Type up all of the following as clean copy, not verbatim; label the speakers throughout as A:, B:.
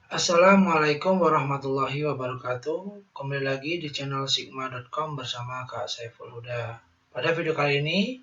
A: Assalamualaikum warahmatullahi wabarakatuh. Kembali lagi di channel sigma.com bersama Kak Saiful Huda. Pada video kali ini,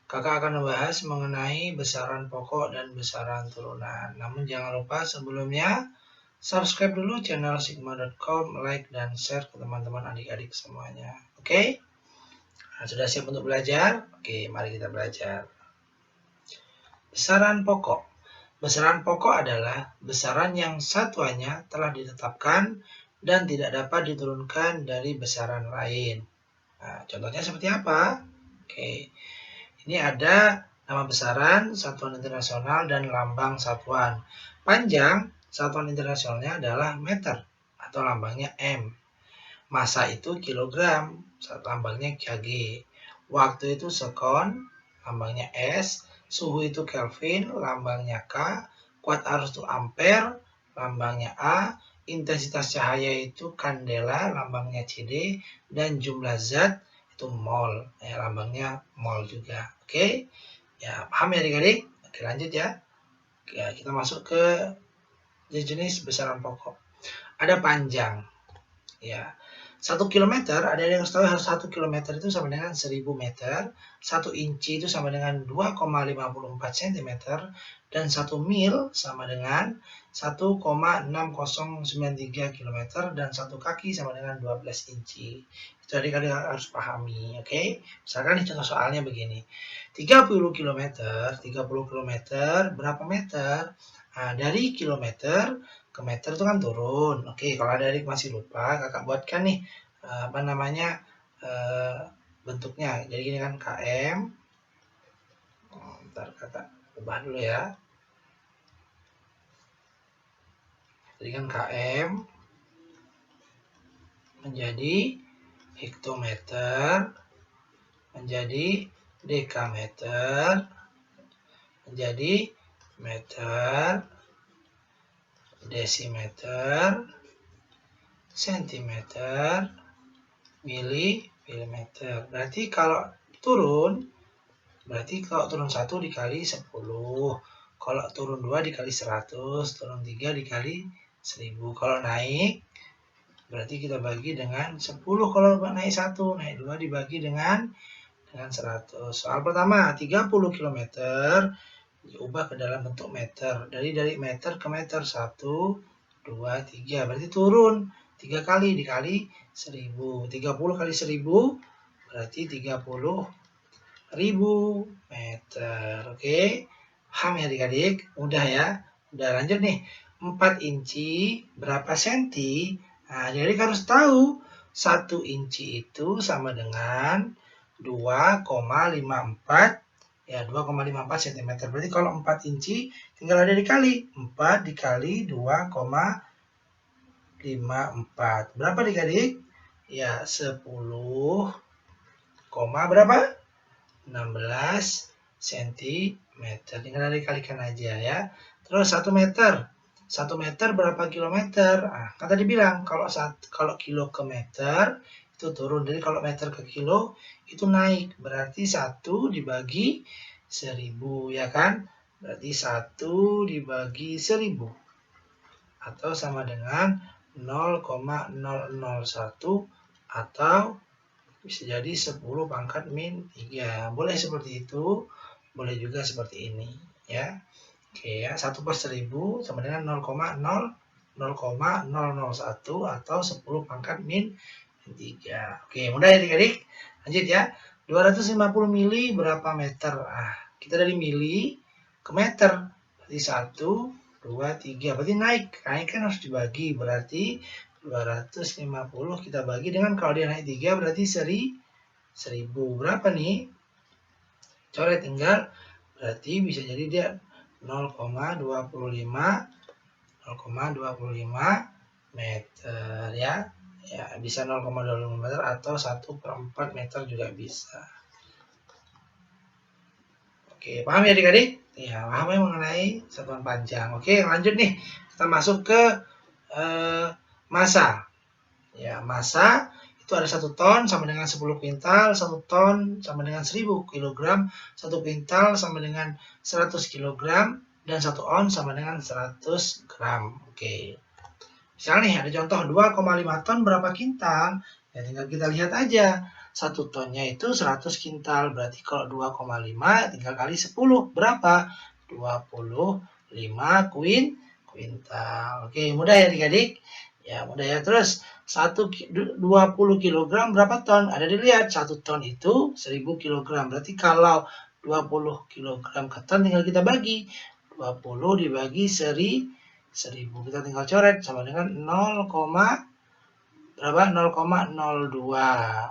A: Kakak akan membahas mengenai besaran pokok dan besaran turunan. Namun jangan lupa sebelumnya, subscribe dulu channel sigma.com, like dan share ke teman-teman adik-adik semuanya. Oke? Nah, sudah siap untuk belajar? Oke, mari kita belajar. Besaran pokok. Besaran pokok adalah besaran yang satuannya telah ditetapkan dan tidak dapat diturunkan dari besaran lain. Nah, contohnya seperti apa? Oke, ini ada nama besaran, satuan internasional, dan lambang satuan. Panjang satuan internasionalnya adalah meter atau lambangnya M. Massa itu kilogram, lambangnya kg. Waktu itu sekon, lambangnya S. Suhu itu Kelvin, lambangnya K. Kuat arus itu ampere, lambangnya A. Intensitas cahaya itu kandela, lambangnya CD. Dan jumlah zat itu mol, lambangnya mol juga. Oke, ya paham ya adik-adik? Oke, lanjut ya. Ya, kita masuk ke jenis besaran pokok. Ada panjang, ya. 1 kilometer, ada yang tahu harus 1 kilometer itu sama dengan 1000 meter, 1 inci itu sama dengan 2,54 cm, dan 1 mil sama dengan 1,6093 km, dan 1 kaki sama dengan 12 inci. Itu adik-adik harus pahami, oke? Misalkan di contoh soalnya begini, 30 km, berapa meter? Nah, dari kilometer ke meter itu kan turun. Oke, kalau ada adik masih lupa, kakak buatkan nih bentuknya. Jadi gini kan, km. Bentar kakak ubah dulu ya. Jadi kan km menjadi hektometer, menjadi dekameter, menjadi meter, desimeter, sentimeter, milimeter. Berarti kalau turun 1 dikali 10, kalau turun 2 dikali 100, turun 3 dikali 1000. Kalau naik berarti kita bagi dengan 10. Kalau naik 1, naik 2 dibagi dengan 100. Soal pertama, 30 km diubah ke dalam bentuk meter. Dari meter ke meter, 1, 2, 3. Berarti turun 3 kali dikali 1000. 30 kali 1000 berarti 30.000 meter. Oke, paham ya adik-adik? Mudah ya? Udah, lanjut nih. 4 inci berapa senti? Nah, jadi harus tahu 1 inci itu sama dengan 2,54, ya 2,54 cm. Berarti kalau 4 inci tinggal ada dikali. 4 dikali 2,54. Berapa adik-adik? Ya 10, berapa? 16 cm. Tinggal dikalikan aja ya. Terus 1 meter. 1 meter berapa kilometer? Nah, kan tadi bilang kalau kilo ke meter itu turun. Jadi kalau meter ke kilo itu naik. Berarti 1 dibagi 1000, ya kan? Berarti 1 dibagi 1000 atau sama dengan 0,001 atau bisa jadi 10 pangkat min 3. Boleh seperti itu, boleh juga seperti ini ya. Oke ya, 1/1000 sama dengan 0,001 atau 10 pangkat min 3. Oke, mudah ya adik-adik. Lanjut ya. 250 mili berapa meter? Ah, kita dari mili ke meter. Berarti 1, 2, 3. Berarti naik. Naik kan harus dibagi. Berarti 250 kita bagi dengan, kalau dia naik 3 berarti 1000. Berapa nih? Coret tinggal. Berarti bisa jadi dia 0,25 meter ya. Ya, bisa 0,25 meter atau 1/4 meter juga bisa. Oke, paham ya adik-adik? Ya, paham ya mengenai satuan panjang. Oke, lanjut nih. Kita masuk ke massa. Ya, massa itu ada 1 ton sama dengan 10 kuintal, 1 ton sama dengan 1000 kg, 1 kuintal sama dengan 100 kg, dan 1 ons sama dengan 100 gram. Oke. Misal nih ada contoh 2,5 ton berapa kintal? Ya tinggal kita lihat aja. 1 tonnya itu 100 kintal. Berarti kalau 2,5 tinggal kali 10. Berapa? 25 kuintal. Oke, mudah ya adik-adik? Ya, mudah ya. Terus 20 kg berapa ton? Ada dilihat 1 ton itu 1000 kg. Berarti kalau 20 kg ke ton tinggal kita bagi. 20 dibagi 1000. Kita tinggal coret sama dengan 0, berapa? 0,02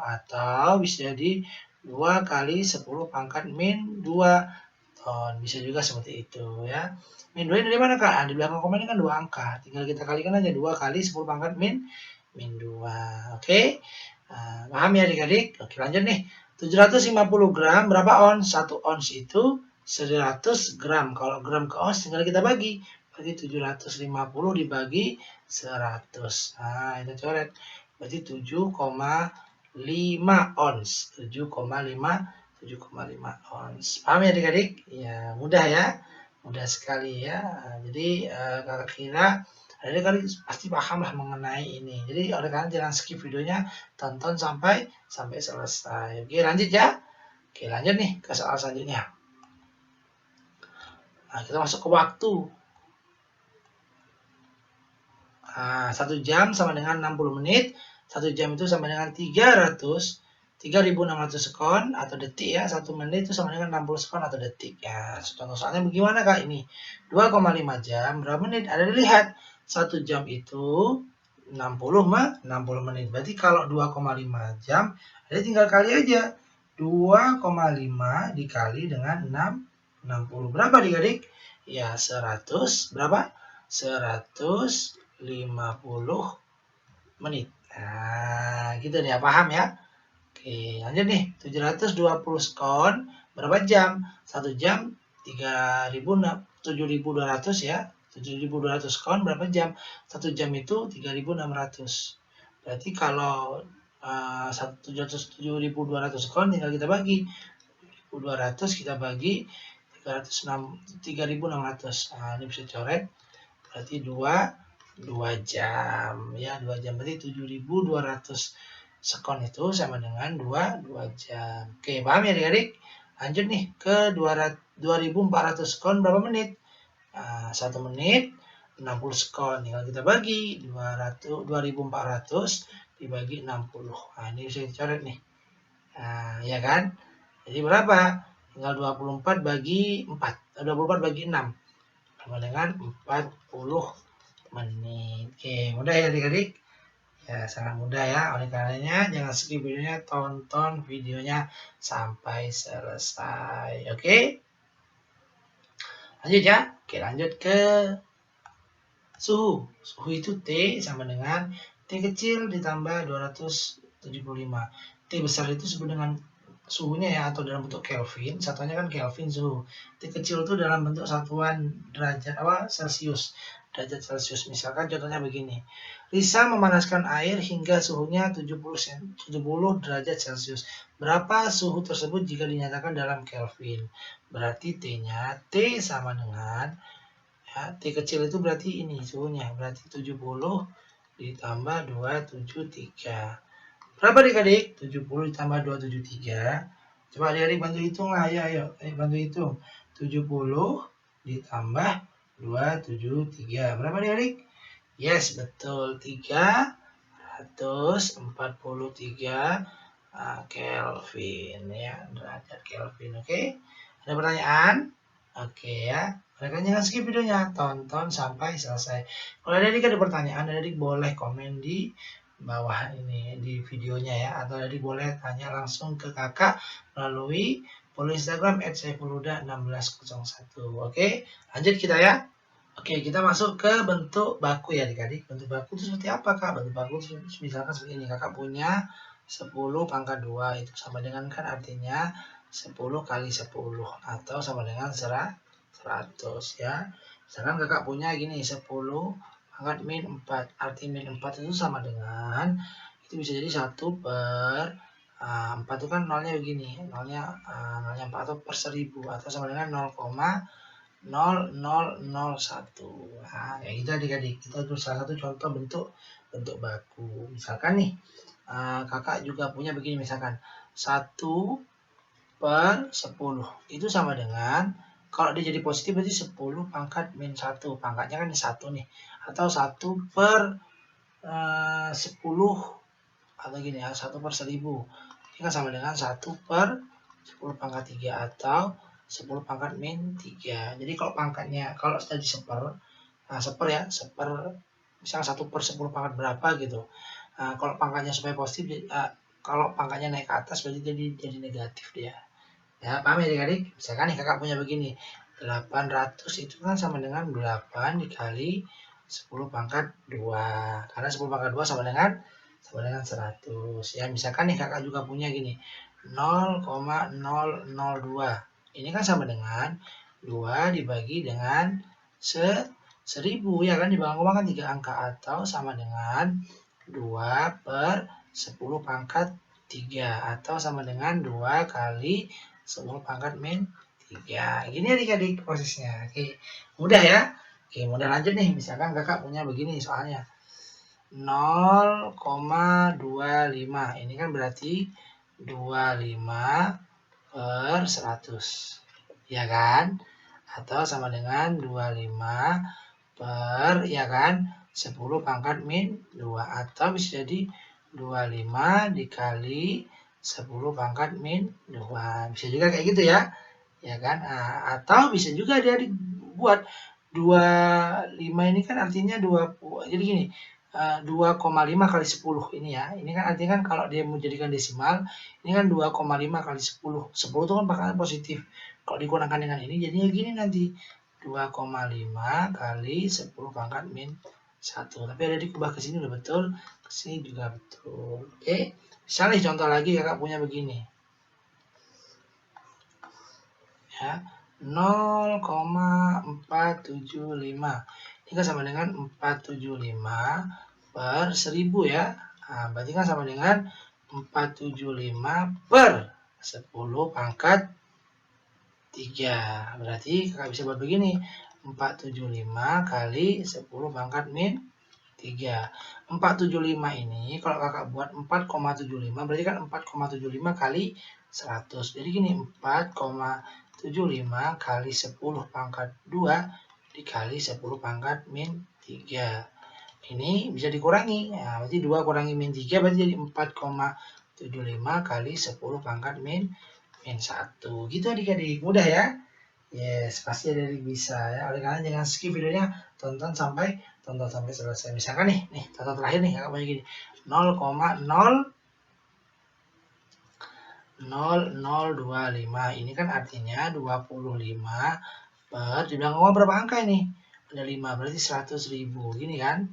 A: atau bisa jadi 2 kali 10 pangkat min 2 ton. Bisa juga seperti itu ya. Min 2 dari mana Kak? Di belakang koma ini kan 2 angka. Tinggal kita kalikan aja 2 kali 10 pangkat min 2. Oke. Nah, paham ya adik-adik? Oke, lanjut nih. 750 gram berapa ons? 1 ons itu 100 gram. Kalau gram ke ons tinggal kita bagi. Berarti 750 dibagi 100. Nah, itu coret. Berarti 7,5 ons. 7,5 ons. Paham ya adik-adik? Ya, mudah ya. Mudah sekali ya. Jadi kakak kira adik-adik pasti paham lah mengenai ini. Jadi adik-adik jangan skip videonya, tonton sampai selesai. Oke, lanjut ya. Oke, lanjut nih ke soal selanjutnya. Nah, kita masuk ke waktu. Nah, 1 jam sama dengan 60 menit. 1 jam itu sama dengan 3.600 sekon atau detik ya. 1 menit itu sama dengan 60 sekon atau detik ya. Contoh soalnya bagaimana Kak ini? 2,5 jam berapa menit? Ada dilihat. 1 jam itu 60 menit. Berarti kalau 2,5 jam, ada tinggal kali aja. 2,5 dikali dengan 60. Berapa adik-adik? Ya 100 berapa? 150 menit. Nah, gitu nih ya, paham ya? Oke, lanjut nih. 720 sekon berapa jam? 1 jam 7.200 ya. 7.200 sekon berapa jam? 1 jam itu 3.600. Berarti kalau 7.200 sekon tinggal kita bagi. 7.200 kita bagi 3.600. Nah, ini bisa coret. Berarti 2 jam ya, 2 jam berarti 7.200 sekon itu sama dengan 2 jam. Oke, paham ya adik-adik? Lanjut nih ke 2.400 sekon berapa menit? 1 menit 60 sekon, tinggal kita bagi 2.400 dibagi 60. Nah, ini bisa dicoret nih. Nah, ya kan? Jadi berapa? Tinggal 24 bagi 4. 24 bagi 6. Sama dengan 40 menit. Oke, mudah ya adik-adik? Ya, sangat mudah ya. Oleh karenanya, jangan skip videonya, tonton videonya sampai selesai. Oke? Lanjut ya. Oke, lanjut ke suhu. Suhu itu T sama dengan T kecil ditambah 275. T besar itu disebut dengan suhunya ya, atau dalam bentuk Kelvin. Satuannya kan Kelvin suhu. T kecil itu dalam bentuk satuan derajat Celcius. Derajat Celcius. Misalkan contohnya begini. Risa memanaskan air hingga suhunya 70 derajat Celcius. Berapa suhu tersebut jika dinyatakan dalam Kelvin? Berarti T-nya T sama dengan ya, T kecil itu berarti ini suhunya. Berarti 70 ditambah 273. Berapa adik-adik? 70 ditambah 273. Coba adik-adik bantu hitung lah. Ayo. Bantu hitung. 70 ditambah 273. Berapa adik-adik? Yes, betul. 343 Kelvin ya. Derajat Kelvin. Oke. Ada pertanyaan? Oke ya. Mereka jangan skip videonya. Tonton sampai selesai. Kalau adik-adik ada pertanyaan, adik boleh komen di bawah ini di videonya ya, atau adik boleh tanya langsung ke kakak melalui follow Instagram @saifulhuda1601. Oke, lanjut kita ya. Oke, kita masuk ke bentuk baku ya adik-adik. Bentuk baku itu seperti apa Kak? Bentuk baku misalkan seperti ini. Kakak punya 10 pangkat 2 itu sama dengan kan artinya 10 kali 10 atau sama dengan 100 ya. Misalkan kakak punya gini 10 pangkat min 4. Arti min 4 itu sama dengan, itu bisa jadi 1 per 4 itu kan nolnya begini. Nolnya 4 atau per 1000 atau sama dengan 0,4 0,0001. Nah, kayak gitu adik-adik. Kita tuh salah satu contoh bentuk baku. Misalkan nih, kakak juga punya begini misalkan 1/10 itu sama dengan, kalau dia jadi positif berarti 10 pangkat min 1, pangkatnya kan 1 nih, atau 1/10, atau gini ya, 1/1000 ini kan sama dengan 1/10 pangkat 3 atau 10 pangkat min 3. Jadi kalau pangkatnya, kalau tadi seper, ya, misalnya 1/10 pangkat berapa gitu. Kalau pangkatnya supaya positif, kalau pangkatnya naik ke atas berarti jadi negatif dia. Ya, paham ya adik-adik? Misalkan nih kakak punya begini, 800 itu kan sama dengan 8 dikali 10 pangkat 2. Karena 10 pangkat 2 sama dengan 100. Ya, misalkan nih kakak juga punya gini, 0,002. Ini kan sama dengan 2 dibagi dengan 1000, ya kan? Di belakang koma kan 3 angka, atau sama dengan 2/10 pangkat 3, atau sama dengan 2 kali 10 pangkat min 3. Gini adik-adik prosesnya. Oke, mudah ya. Oke, mudah lanjut nih. Misalkan kakak punya begini soalnya. 0,25. Ini kan berarti 25/100. Ya kan? Atau sama dengan 25 ya kan? 10 pangkat min 2. Atau bisa jadi 25 dikali 10 pangkat min 2. Bisa juga kayak gitu ya. Ya kan? Atau bisa juga dia dibuat 25 ini kan artinya 20. Jadi gini, 2,5 kali 10 ini ya. Ini kan artinya kan kalau dia mau jadikan desimal, ini kan 2,5 kali 10. 10 itu kan pangkatnya positif. Kalau dikurangkan dengan ini jadinya gini nanti. 2,5 kali 10 pangkat min 1. Tapi ada dikubah ke sini udah betul, ke sini juga betul. Oke. Misalnya contoh lagi kakak punya begini. Ya, 0,475. Ini kan sama dengan 475/1000 ya. Berarti kan sama dengan 475/10 pangkat 3. Berarti kakak bisa buat begini. 475 kali 10 pangkat min 3. 475 ini kalau kakak buat 4,75 berarti kan 4,75 kali 100. Jadi gini, 4,75 kali 10 pangkat 2 dikali 10 pangkat min 3. Ini bisa dikurangi. Nah, berarti 2 kurangi min 3 berarti jadi 4,75 kali 10 pangkat min 1. Gitu adik-adik, mudah ya? Yes, pasti adik bisa ya. Oleh karena jangan skip videonya, tonton sampai selesai. Misalkan nih contoh terakhir nih, kakak punya gini, 0,00025. Ini kan artinya 25 di belakang koma berapa angka ini? Ada 5, berarti 100.000. Gini kan?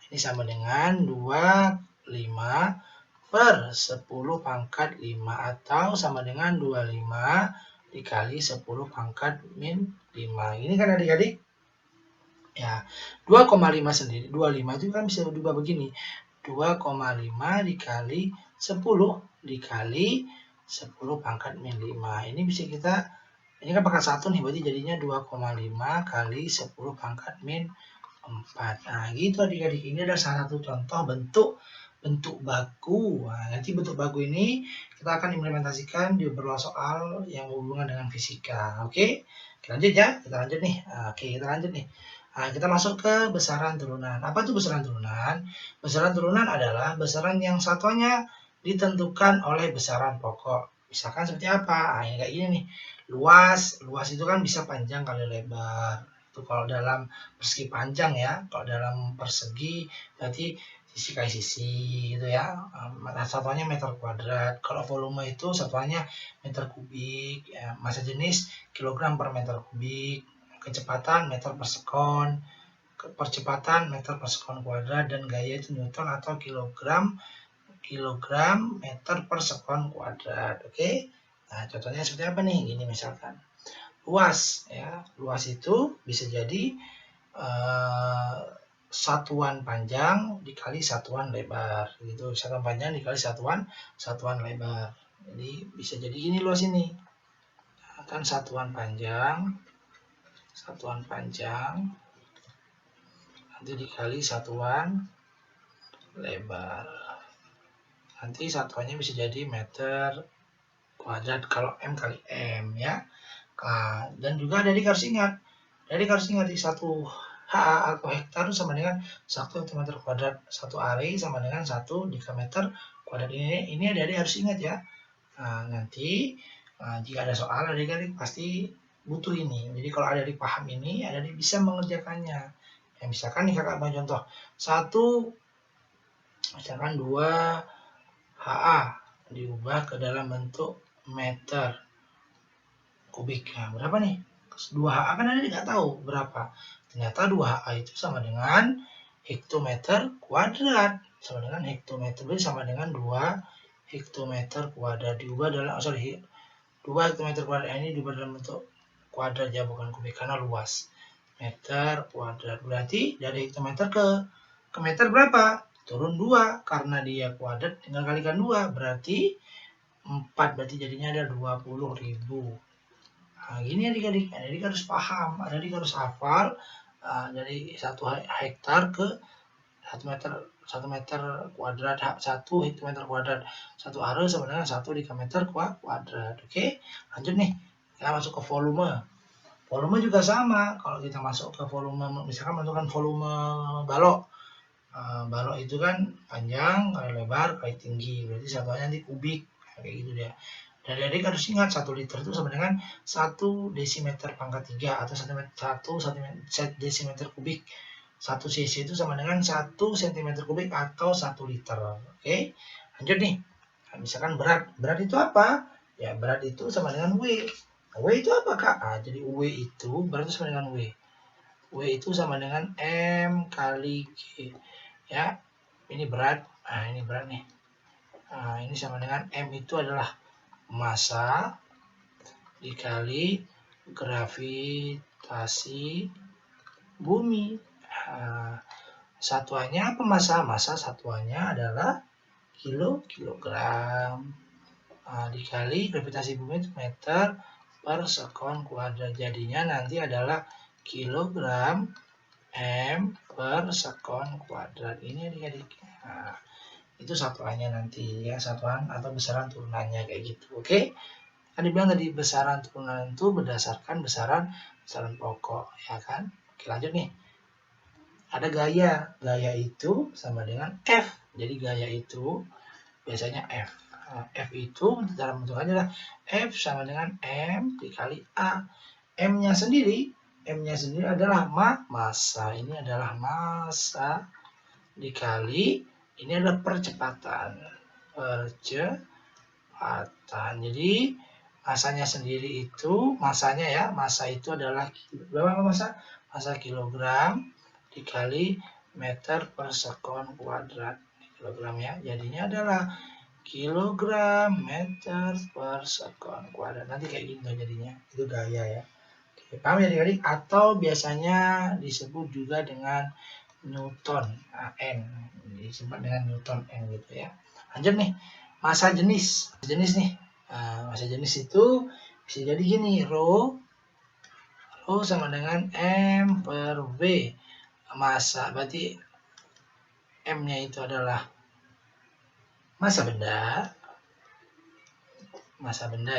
A: Ini sama dengan 25/10 pangkat 5, atau sama dengan 25 dikali 10 pangkat min 5. Ini kan adik-adik? Ya, 2,5 sendiri, 25 itu kan bisa diubah begini. 2,5 dikali 10 dikali 10 pangkat min 5. Ini bisa kita, ini kan pangkat 1 nih, berarti jadinya 2,5 kali 10 pangkat min 4. Nah, gitu adik-adik. Ini adalah salah satu contoh bentuk baku. Nah, nanti bentuk baku ini kita akan implementasikan di beberapa soal yang berhubungan dengan fisika. Oke? Lanjut ya. Kita lanjut nih. Oke, kita lanjut nih. Nah, kita masuk ke besaran turunan. Apa itu besaran turunan? Besaran turunan adalah besaran yang satuannya ditentukan oleh besaran pokok. Misalkan seperti apa? Nah, yang kayak gini nih. Luas itu kan bisa panjang kali lebar. Itu kalau dalam persegi panjang ya. Kalau dalam persegi berarti sisi kali sisi gitu ya. Satuannya meter kuadrat. Kalau volume itu satuannya meter kubik. Ya. Massa jenis kilogram per meter kubik. Kecepatan meter per sekon. Percepatan meter per sekon kuadrat. Dan gaya itu newton atau kilogram meter per sekon kuadrat. Oke. Nah, contohnya seperti apa nih? Gini misalkan. Luas ya. Luas itu bisa jadi satuan panjang dikali satuan lebar gitu. Satuan panjang dikali satuan lebar. Jadi bisa jadi gini luas ini. Kan satuan panjang satuan panjang nanti dikali satuan lebar. Nanti satuannya bisa jadi meter kuadrat kalau M kali M ya. Nah, dan juga adik harus ingat. Adik harus ingat di 1 ha atau hektar sama dengan 1 meter kuadrat. 1 are sama dengan 1 dekameter kuadrat. Ini adik harus ingat ya. Nah, nanti jika ada soal adik-adik pasti butuh ini. Jadi kalau adik paham ini, adik bisa mengerjakannya. Ya, misalkan nih kakak bagi contoh. 1 misalkan 2 HA diubah ke dalam bentuk meter kubik. Nah, berapa nih? 2 HA kan adik nggak tahu berapa. Ternyata 2 HA itu sama dengan hektometer kuadrat. Sama dengan hektometer, berarti sama dengan 2 hektometer kuadrat diubah dalam, 2 hektometer kuadrat ini diubah dalam bentuk kuadrat ya, bukan kubik karena luas. Meter kuadrat, berarti dari hektometer ke meter berapa? Turun 2, karena dia kuadrat tinggal kalikan 2, berarti 4, berarti jadinya ada 20.000. Nah, gini adik-adik, adik harus paham, adik harus hafal dari 1 hektar ke 1 meter kuadrat, 1 hektometer kuadrat, 1 are sama dengan 1 dekameter kuadrat. Oke, lanjut nih, kita masuk ke volume. Volume juga sama, kalau kita masuk ke volume, misalkan menentukan volume balok. Balok itu kan panjang kali lebar kali tinggi, berarti satuannya nanti kubik, kayak gitu dia. Dan adik harus ingat 1 liter itu sama dengan 1 desimeter pangkat 3 atau 1 desimeter kubik. 1 cc itu sama dengan 1 cm kubik atau 1 liter. Oke, lanjut nih. Nah, misalkan berat itu apa? Ya, berat itu sama dengan W. W itu apa kak? Jadi W itu berat itu sama dengan W. W itu sama dengan M kali G. Ya, ini berat. Nah, ini berat nih. Nah, ini sama dengan M itu adalah massa dikali gravitasi bumi. Nah, satuannya apa massa? Massa satuannya adalah kilogram. Nah, dikali gravitasi bumi itu meter per sekon kuadrat. Jadinya nanti adalah kilogram M per sekon kuadrat. Ini adik-adik. Nah, itu satuannya nanti ya, satuan atau besaran turunannya kayak gitu. Oke. Kan dibilang tadi besaran turunan itu berdasarkan besaran pokok ya kan. Oke, lanjut nih. Ada gaya. Gaya itu sama dengan F. Jadi gaya itu biasanya F. Nah, F itu dalam bentukannya adalah F sama dengan M dikali A. M-nya sendiri adalah massa. Ini adalah massa dikali, ini adalah percepatan. Jadi masanya sendiri itu, masanya ya, massa itu adalah berapa massa? Massa kilogram dikali meter per sekon kuadrat. Kilogram ya, jadinya adalah kilogram meter per sekon kuadrat. Nanti kayak gitu jadinya, itu gaya ya. Oke, paham ya adik-adik? Atau biasanya disebut juga dengan Newton N, disebut dengan Newton N gitu ya. Lanjut nih, massa jenis nih. Massa jenis itu bisa jadi gini, rho sama dengan M per V. Massa berarti M-nya itu adalah massa benda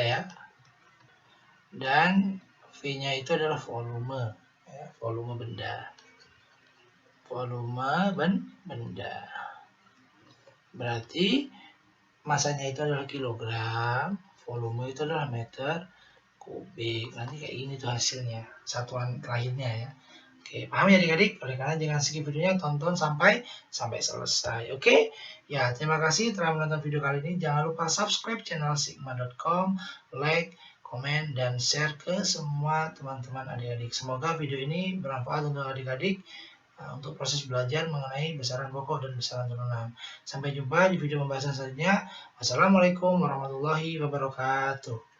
A: ya, dan V-nya itu adalah volume ya, volume benda. Berarti masanya itu adalah kilogram, volume itu adalah meter kubik. Nanti kayak gini tuh hasilnya, satuan lainnya ya. Oke, paham ya adik-adik? Oleh karena jangan skip videonya, tonton sampai selesai. Oke? Ya, terima kasih telah menonton video kali ini. Jangan lupa subscribe channel sigma.com, like, komen, dan share ke semua teman-teman adik-adik. Semoga video ini bermanfaat untuk adik-adik untuk proses belajar mengenai besaran pokok dan besaran turunan. Sampai jumpa di video pembahasan selanjutnya. Wassalamualaikum warahmatullahi wabarakatuh.